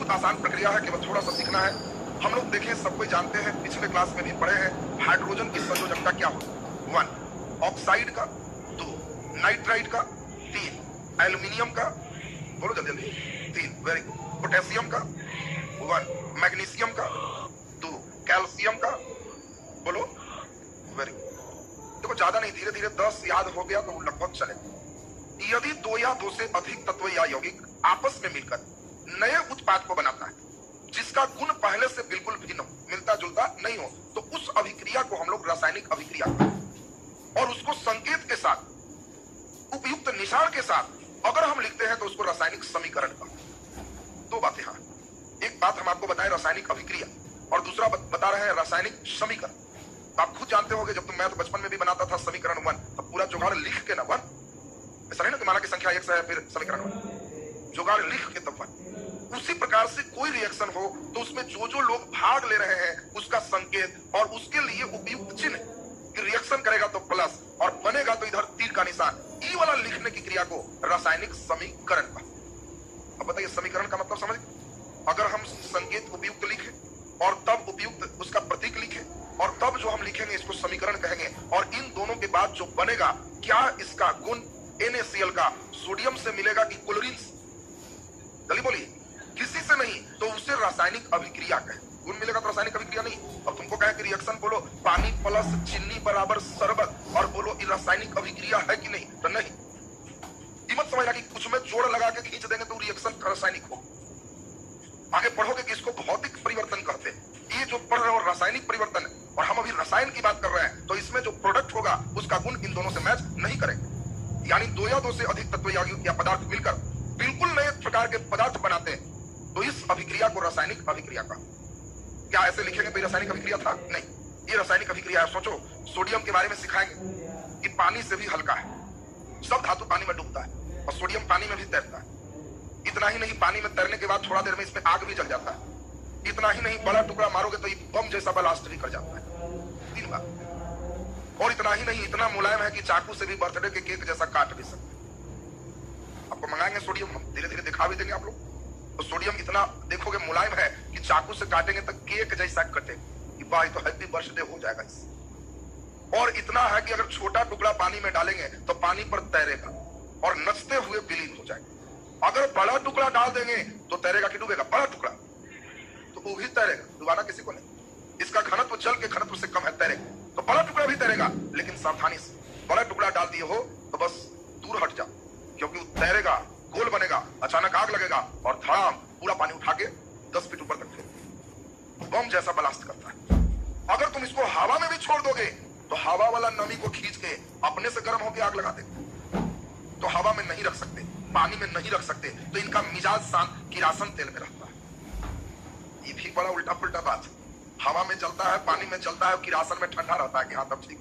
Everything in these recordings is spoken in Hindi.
बहुत आसान प्रक्रिया है, केवल थोड़ा सा सीखना है। हम लोग देखें, सब कोई जानते हैं, पिछले क्लास में भी पढ़े हैं, हाइड्रोजन की संयोजकता क्या होती है? 1 ऑक्साइड का, 2 नाइट्राइड का, 3 एल्यूमिनियम का, बोलो जल्दी जल्दी, 3 वेरी गुड, पोटेशियम का, 1 मैग्नीशियम का, 2 कैल्शियम का, बोलो वेरी गुड। देखो ज्यादा नहीं, धीरे धीरे 10 याद हो गया तो लगभग चले। यदि 2 या 2 से अधिक तत्व या यौगिक आपस में मिलकर नए उत्पाद को बनाता है जिसका गुण पहले से बिल्कुल भिन्न हो, मिलता जुलता नहीं हो, तो उस अभिक्रिया को हम लोग रासायनिक अभिक्रिया कहते हैं। और उसको संकेत के साथ, उपयुक्त निशान के साथ अगर हम लिखते हैं तो उसको रासायनिक समीकरण कहते हैं। 2 बातें। हाँ, एक बात हम आपको बताएं रासायनिक अभिक्रिया, और दूसरा बता रहे हैं रासायनिक समीकरण। आप खुद जानते होंगे, जब तुम मैथ बचपन में भी बनाता था समीकरण 1, तब पूरा जुगाड़ लिख के ना 1, ऐसा नहीं ना कि माना की संख्या 1 से है फिर समीकरण 1, जुगाड़ लिख के तब 1। उसी प्रकार से कोई रिएक्शन हो तो उसमें जो जो लोग भाग ले रहे हैं उसका संकेत और उसके लिए उपयुक्त चिन्ह, कि रिएक्शन करेगा तो प्लस और बनेगा तो इधर तीर का निशान, ई वाला लिखने की क्रिया को रासायनिक समीकरण का। अब बताइए समीकरण का मतलब समझ? अगर हम संकेत उपयुक्त लिखें और तब उपयुक्त उसका प्रतीक लिखें और तब जो हम लिखेंगे इसको समीकरण कहेंगे, और इन दोनों के बाद जो बनेगा, क्या इसका गुण NaCl का सोडियम से मिलेगा कि क्लोरीन से? जल्दी बोलिए, किसी से नहीं, तो उसे रासायनिक अभिक्रिया कहें। गुण मिलेगा तो रासायनिक अभिक्रिया नहीं। अब तुमको कहे कि रिएक्शन, बोलो पानी प्लस चीनी बराबर शरबत, और बोलो ये रासायनिक अभिक्रिया है कि नहीं, तो नहीं। मत समझना कि कुछ में जोड़ लगा के खींच देंगे तो रिएक्शन रासायनिक हो। आगे पढ़ोगे कि इसको भौतिक परिवर्तन कहते हैं। ये जो पढ़ रहे हो रासायनिक परिवर्तन है, और हम अभी रसायन की बात कर रहे हैं, तो इसमें जो प्रोडक्ट होगा उसका गुण इन दोनों से मैच नहीं करेगा। यानी 2 या 2 से अधिक तत्व या पदार्थ मिलकर बिल्कुल नए प्रकार के पदार्थ बनाते हैं, तो इस अभिक्रिया को रासायनिक अभिक्रिया का। क्या ऐसे लिखेंगे तो रासायनिक अभिक्रिया था? नहीं, ये रासायनिक अभिक्रिया है। सोचो, सोडियम के बारे में सिखाएंगे कि पानी से भी हल्का है, सब धातु पानी में डूबता है और सोडियम पानी में भी तैरता है। इतना ही नहीं, पानी में तैरने के बाद थोड़ा देर में इसमें आग भी जल जाता है। इतना ही नहीं, बड़ा टुकड़ा मारोगे तो ये बम जैसा ब्लास्ट भी कर जाता है। 3 बार। और इतना ही नहीं, इतना मुलायम है कि चाकू से भी बर्थडे के केक जैसा काट भी सकते हैं। आपको मंगाएंगे सोडियम, हम धीरे धीरे दिखा भी देंगे आप लोग। तो सोडियम इतना देखोगे मुलायम है कि चाकू से काटेंगे तो केक जैसा कटे कि भाई तो हैप्पी बर्थडे हो जाएगा इससे। और इतना है कि अगर छोटा टुकड़ा पानी में डालेंगे तो पानी पर तैरेगा और नचते हुए विलीन हो जाएगा। अगर बड़ा टुकड़ा डाल देंगे तो तैरेगा कि डूबेगा? बड़ा टुकड़ा तो वो भी तैरेगा, डुबाना किसी को नहीं। इसका घनत्व जल के घनत्व से कम है, तैरेगा। तो बड़ा टुकड़ा भी तैरेगा, लेकिन सावधानी से। बड़ा टुकड़ा डाल दिए हो तो बस दूर हट जाओ, क्योंकि वो तैरेगा, गोल बनेगा, अचानक आग लगेगा और धड़ाम पूरा पानी उठा के 10 फीट ऊपर तक फेंक, बम जैसा ब्लास्ट करता है। अगर तुम इसको हवा में भी छोड़ दोगे तो हवा वाला नमी को खींच के अपने से गर्म होकर आग लगा देगा। तो हवा में नहीं रख सकते, पानी में नहीं रख सकते, तो इनका मिजाज शांत किरासन तेल में रहता है। ये भी बड़ा उल्टा पुल्टा बात है। हवा में जलता है, पानी में जलता है, किरासन में ठंडा रहता है कि हाँ तब ठीक।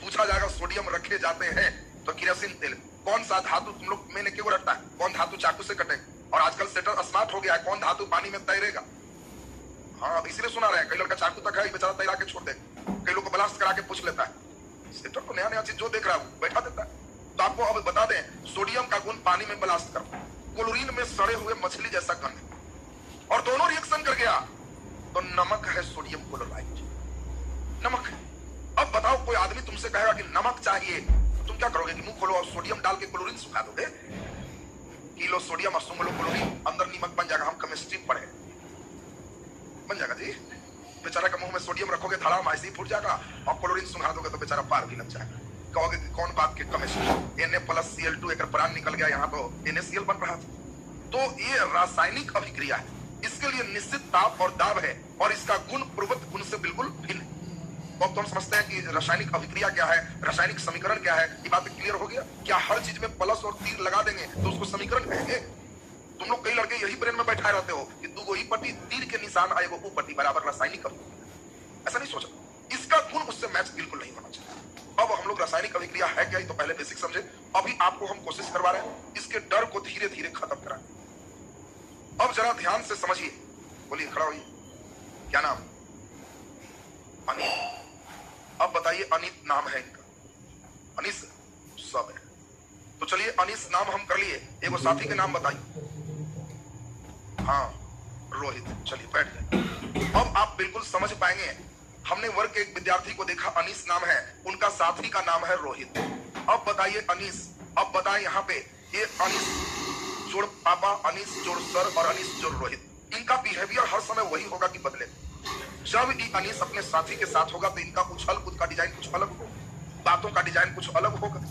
पूछा जाएगा सोडियम रखे जाते हैं तो किरोसिन तेल, कौन सा धातु तुम लोग में ने क्यों रखता है? कौन धातु चाकू से कटेगा? और आजकल सेटर स्मार्ट हो गया है, कौन धातु पानी में तैरेगा? हाँ, इसलिए सुना रहे हैं, कई लड़का चाकू तक है, बेचारा तैरा के छोड़ देगा। कई लोग को ब्लास्ट करा के पूछ लेता है। सेटर तो नया नया चीज जो देख रहा है बैठा देता है। तो आपको अब बता दें, सोडियम का गुण पानी में ब्लास्ट करता है, क्लोरीन में सड़े हुए मछली जैसा गंध, और दोनों रिएक्शन कर गया तो नमक है सोडियम क्लोराइड, नमक है। अब बताओ, कोई आदमी तुमसे कहेगा कि नमक चाहिए, तो तुम क्या करोगे? कि मुंह खोलो और सोडियम डाल के क्लोरीन सुखा दोगे? किलो सोडियम और सुमलो क्लोरीन, अंदर नमक बन जाएगा। हम केमिस्ट्री पढ़े, बन जाएगा जी। बेचारा के मुंह में सोडियम रखोगे, धड़ाम ऐसे ही फूट जाएगा, और क्लोरीन सुखा दोगे तो बेचारा पार भी लग जाएगा। कहोगे कि कौन बात के केमिस्ट्री, Na+Cl2 एक प्राण निकल गया, यहाँ तो NaCl बन रहा था। तो ये रासायनिक अभिक्रिया है, इसके लिए निश्चित ताप और दाब है, और इसका गुण पूर्वत गुण से बिल्कुल भिन्न है। अब तो हम समझते हैं कि रासायनिक अभिक्रिया क्या है, रासायनिक समीकरण क्या है। ये बात क्लियर हो गया? क्या हर चीज में प्लस और तीर लगा देंगे तो उसको समीकरण कहेंगे? तुम लोग कई लड़के यही ब्रेन में बैठा रहते हो कि दो ई पट्टी तीर के निशान आएगा, वो पट्टी बराबर रासायनिक अभिक्रिया। ऐसा नहीं सोचा, इसका गुण उससे मैच बिल्कुल नहीं होना चाहिए। अब हम लोग रासायनिक अभिक्रिया है क्या, तो पहले बेसिक समझे। अभी आपको हम कोशिश करवा रहे हैं इसके डर को धीरे धीरे खत्म कराएं। अब जरा ध्यान से समझिए, बोलिए, खड़ा होइए। क्या नाम? अनिल। अब बताइए, अनित नाम है इनका, अनिस सब है। तो चलिए, अनिस नाम हम कर लिए, एगो साथी के नाम बताइए। हाँ, रोहित। चलिए बैठ गए। अब आप बिल्कुल समझ पाएंगे। हमने वर्ग के एक विद्यार्थी को देखा, अनीस नाम है, उनका साथी का नाम है रोहित। अब बताइए अनीस, अब बताएं यहाँ पे ये अनीस जोड़ पापा, अनीस जोड़ सर और अनीस जोड़ रोहित, इनका बिहेवियर हर समय वही होगा कि बदले? जब ये अनीस अपने साथी के साथ होगा तो इनका उछल कूद का डिजाइन कुछ अलग होगा, बातों का डिजाइन कुछ अलग होगा,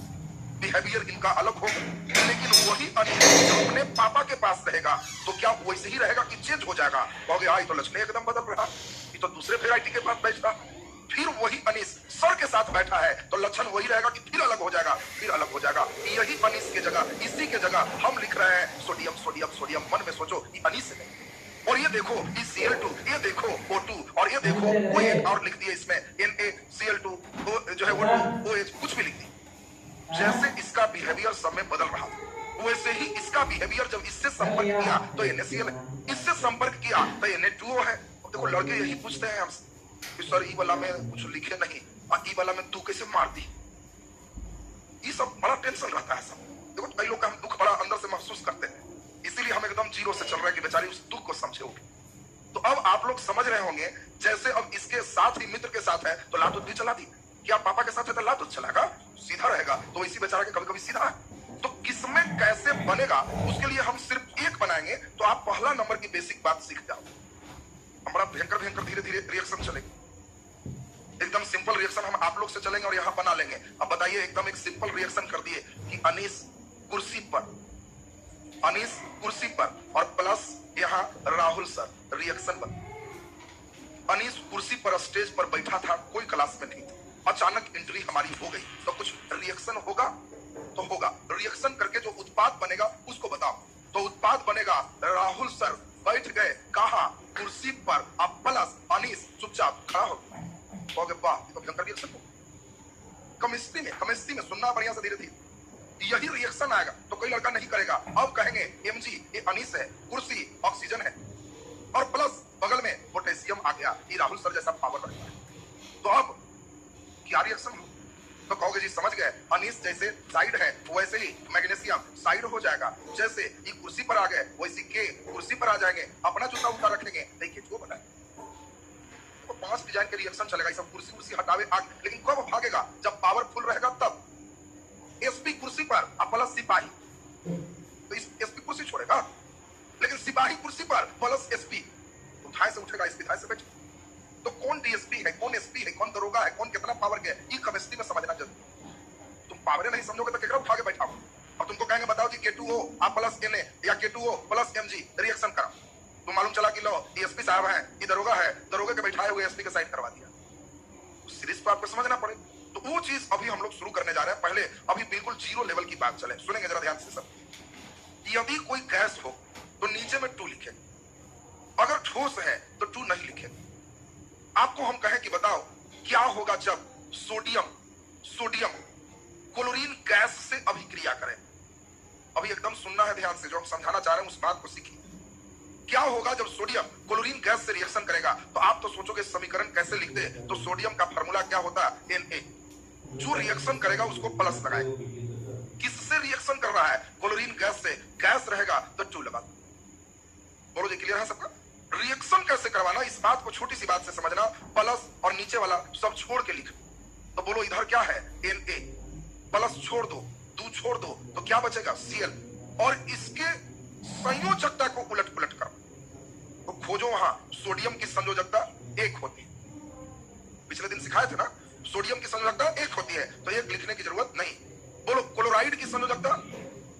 बिहेवियर इनका अलग होगा। लेकिन वही अनीस जो अपने पापा के पास रहेगा तो क्या वैसे ही रहेगा कि चेंज हो जाएगा? कहोगे हाँ ये तो लक्षण एकदम बदल रहा, ये तो दूसरे वैरायटी के पास बैठ रहा। फिर वही अनीस सर के साथ बैठा है तो लक्षण वही रहेगा कि फिर अलग हो जाएगा, फिर अलग हो जाएगा। यही अनीस के जगह, इसी के जगह हम लिख रहे हैं सोडियम सोडियम सोडियम। मन में सोचो ये अनीस है और ये देखो ये Cl2, ये देखो O2 और ये देखो कोई एक और लिख दिया इसमें NaCl2 जो है वो OH कुछ भी लिख दी। जैसे इसका बिहेवियर सब में बदल रहा था वैसे ही इसका बिहेवियर जब इससे संपर्क किया तो NaCl है, इससे संपर्क किया तो Na2O है। अब देखो लड़के यही पूछते हैं हमसे कि सर ई वाला में कुछ लिखे नहीं और ई वाला में तू कैसे मार दी? ये सब बड़ा टेंशन रहता है सब। देखो कई लोग का हम दुख बड़ा अंदर से महसूस करते हैं, इसीलिए हम एकदम जीरो से चल रहे हैं कि बेचारी उस दुख को समझे होगी। तो अब आप लोग समझ रहे होंगे जैसे अब इसके साथ ही मित्र के साथ है तो लातूत भी चला दी। क्या पापा के साथ है तो लातूत चलाएगा, सीधा रहेगा? तो इसी बेचारा के कभी कभी सीधा है। तो किसमें कैसे बनेगा उसके लिए हम सिर्फ एक बनाएंगे तो आप पहला नंबर की बेसिक बात सीख जाओ। हम बड़ा भयंकर भयंकर धीरे धीरे रिएक्शन चलेंगे, एकदम सिंपल रिएक्शन हम आप लोग से चलेंगे और यहाँ बना लेंगे। अब बताइए एकदम एक सिंपल रिएक्शन कर दिए कि अनीस कुर्सी पर, अनीस कुर्सी पर और प्लस यहाँ राहुल सर, रिएक्शन बन। अनीस कुर्सी पर स्टेज पर बैठा था, कोई क्लास में नहीं था, अचानक एंट्री हमारी हो गई तो कुछ रिएक्शन होगा तो होगा। रिएक्शन करके जो उत्पाद बनेगा उसको बताओ। तो उत्पाद बनेगा राहुल सर बैठ गए कहा कुर्सी पर, अब प्लस अनीस चुपचाप खड़ा हो गया। वाह तो भयंकर रिएक्शन हो। केमिस्ट्री में सुनना बढ़िया से धीरे धीरे, यही रिएक्शन आएगा तो कोई लड़का नहीं करेगा। अब कहेंगे Mg ये अनीस है, कुर्सी ऑक्सीजन है और प्लस बगल में पोटेशियम आ गया, ये राहुल सर जैसा पावर रखता है। तो अब क्या रिएक्शन हो? तो कहोगे जी समझ गए, अनीस जैसे साइड है वैसे ही मैग्नीशियम साइड हो जाएगा। जैसे ये कुर्सी पर आ गए वैसे के कुर्सी पर आ जाएंगे, अपना जूता उतार रखेंगे, देखिए जो बनाए तो 5 डिजाइन के रिएक्शन चलेगा। सब कुर्सी कुर्सी हटावे आग, लेकिन कब भागेगा? जब पावरफुल रहेगा तब। एसपी कुर्सी पर प्लस सिपाही, तो इस एसपी कुर्सी छोड़ेगा, लेकिन सिपाही कुर्सी पर प्लस एसपी, तो थाई से उठेगा, एसपी थाई से बैठेगा। तो कौन डीएसपी है, कौन एसपी है, कौन दरोगा है, कौन कितना पावर के है, ये केमिस्ट्री में समझना जरूरी। तुम पावर नहीं समझोगे तो केकरा उठा के बैठाओ और तुमको कहेंगे बताओ जी K2O आप प्लस Na या K2O प्लस Mg रिएक्शन करा, तो मालूम चला कि लो एसपी साहब है, ये दरोगा है, दरोगे के बैठाए हुए एसपी के साइड करवा दिया। तो सीरीज को आपको समझना पड़े। तो वो चीज अभी हम लोग शुरू करने जा रहे हैं। पहले अभी बिल्कुल जीरो लेवल की बात चले, सुनेंगे जरा ध्यान से सब। यदि कोई गैस हो तो नीचे में 2 लिखे, अगर ठोस है तो 2 नहीं लिखे। आपको हम कहें कि बताओ क्या होगा जब सोडियम क्लोरीन गैस से अभिक्रिया करे। अभी एकदम सुनना है ध्यान से, जो हम समझाना चाह रहे हैं उस बात को सीखिए। क्या होगा जब सोडियम क्लोरीन गैस से रिएक्शन करेगा? तो आप तो सोचोगे समीकरण कैसे लिखते हैं, तो सोडियम का फार्मूला क्या होता है Na। जो रिएक्शन करेगा उसको प्लस लगाएगा। किससे रिएक्शन कर रहा है? क्लोरीन गैस से। गैस रहेगा तो 2 लगा। बोलो जी क्लियर है सबका? रिएक्शन कैसे करवाना, इस बात को छोटी सी बात से समझना। प्लस और नीचे वाला सब छोड़ के लिख। तो बोलो इधर क्या है Na, प्लस छोड़ दो, 2 छोड़ दो तो क्या बचेगा Cl, और इसके संयोजकता को उलट पुलट करो तो खोजो वहां सोडियम की संयोजकता 1 होती है। पिछले दिन सिखाए थे ना, सोडियम की संयोजकता 1 होती है तो 1 लिखने की जरूरत नहीं। बोलो क्लोराइड की संयोजकता,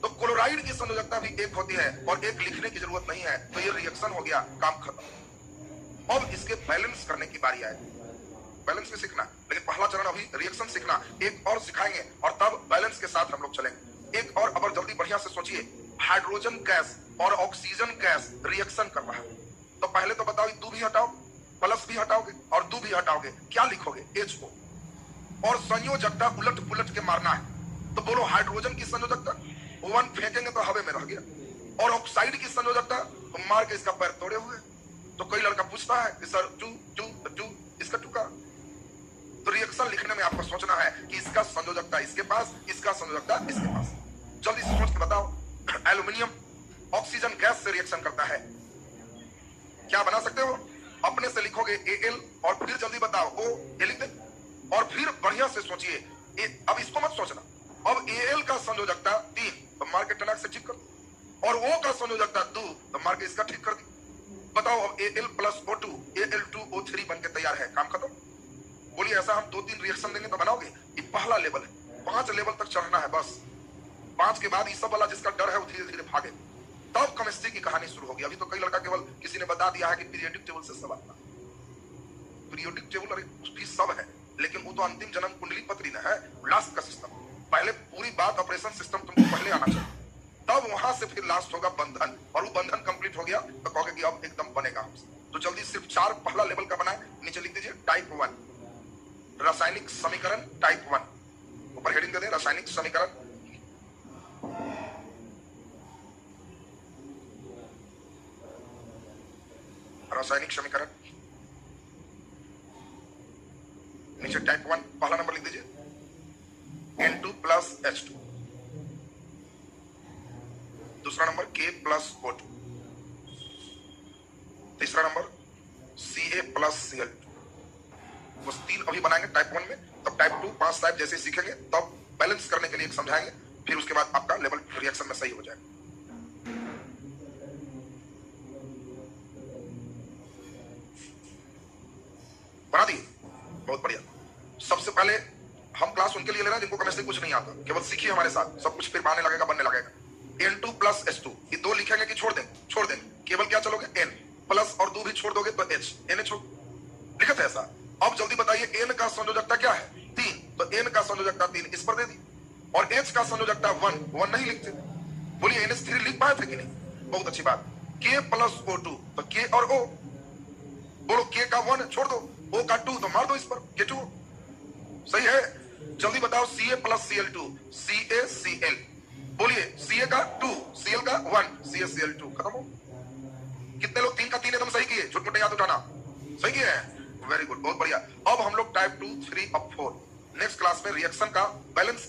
तो क्लोराइड की संयोजकता भी 1 होती है और 1 लिखने की जरूरत नहीं है। तो ये रिएक्शन हो गया, काम खत्म। अब इसके बैलेंस करने की बारी आएगी। बैलेंस भी सीखना, लेकिन पहला चरण अभी रिएक्शन सीखना। एक और सिखाएंगे और तब बैलेंस के साथ हम लोग चलेंगे। एक और अब जल्दी बढ़िया से सोचिए, हाइड्रोजन गैस और ऑक्सीजन गैस रिएक्शन कर रहा है। तो पहले तो बताओ 2 भी हटाओ, प्लस भी हटाओगे और 2 भी हटाओगे, क्या लिखोगे HO, और संयोजकता उलट पुलट के मारना है। तो बोलो हाइड्रोजन की संयोजकता 1 फेंकेंगे तो हवा में रह गया, और ऑक्साइड की संयोजकता तो मार के इसका पैर तोड़े हुए। तो कोई लड़का पूछता है कि सर 2 इसका टुका। तो रिएक्शन लिखने में आपको सोचना है कि इसका संयोजकता इसके पास, इसका संयोजकता इसके पास। जल्दी से सोच के बताओ। एल्यूमिनियम ऑक्सीजन गैस से रिएक्शन करता है, क्या बना सकते हो? अपने से लिखोगे Al और फिर जल्दी बताओ O A लिख दे और फिर बढ़िया से सोचिए। अब इसको मत सोचना। अब Al का संयोजकता 3 तो मार के टनाक से ठीक कर दी और O का संयोजकता 2 तो मार के इसका ठीक कर दी। बताओ अब Al प्लस O2 Al2O3 बन के तैयार है, काम खत्म। बोलिए ऐसा हम 2-3 रिएक्शन देंगे तो बनाओगे? ये पहला लेवल है, 5 लेवल तक चढ़ना है बस। 5 के बाद ये सब वाला जिसका डर है वो धीरे धीरे भागे, तब केमिस्ट्री की कहानी शुरू होगी। अभी तो कई लड़का केवल किसी ने बता दिया है कि पीरियोडिक टेबल से सब आता। पीरियोडिक टेबल अरे भी सब है, लेकिन वो तो अंतिम जन्म कुंडली पत्री न है, लास्ट का सिस्टम। पहले पूरी बात ऑपरेशन सिस्टम तुमको पहले आना चाहिए, तब वहां से फिर लास्ट होगा बंधन, और वो बंधन कंप्लीट हो गया तो कहोगे कि अब एकदम बनेगा हमसे। तो जल्दी सिर्फ 4 पहला लेवल का बनाए, नीचे लिख दीजिए टाइप 1 रासायनिक समीकरण टाइप 1, ऊपर हेडिंग दे दें रासायनिक समीकरण। रासायनिक समीकरण नीचे टाइप 1 पहला नंबर लिख दीजिए N2 प्लस H2, दूसरा नंबर K प्लस O2, तीसरा नंबर Ca प्लस Cl2। बस 3 अभी बनाएंगे टाइप 1 में, तब टाइप 2 5 टाइप जैसे सीखेंगे तब बैलेंस करने के लिए एक समझाएंगे, फिर उसके बाद आपका लेवल रिएक्शन में सही हो जाएगा। बना दिए, बहुत बढ़िया। सबसे पहले हम क्लास उनके लिए ले रहे हैं जिनको केमिस्ट्री कुछ नहीं आता, केवल सीखिए हमारे साथ, सब कुछ फिर आने लगेगा, बनने लगेगा। N2 प्लस H2 ये 2 लिखेंगे कि छोड़ देंगे? छोड़ देंगे, केवल क्या चलोगे N प्लस और 2 भी छोड़ दोगे तो H, NH हो। लिखा था ऐसा। अब जल्दी बताइए N का संयोजकता क्या है? 3, तो N का संयोजकता 3 इस पर दे दी, और H का संयोजकता 1 नहीं लिखते। बोलिए NH3 लिख पाए थे कि नहीं? बहुत अच्छी बात। K प्लस O2 तो K और O, बोलो K का 1 छोड़ दो, O का 2 तो मार दो इस पर, K2 सही है। जल्दी बताओ Ca प्लस Cl2 CaCl, बोलिए Ca का 2 Cl का 1 CaCl2, खत्म हो। कितने लोग 3 का 3 एकदम सही किए? झूठ मूठ याद उठाना, सही किए हैं, वेरी गुड, बहुत बढ़िया। अब हम लोग टाइप 2 3 अब 4 नेक्स्ट क्लास में रिएक्शन का बैलेंस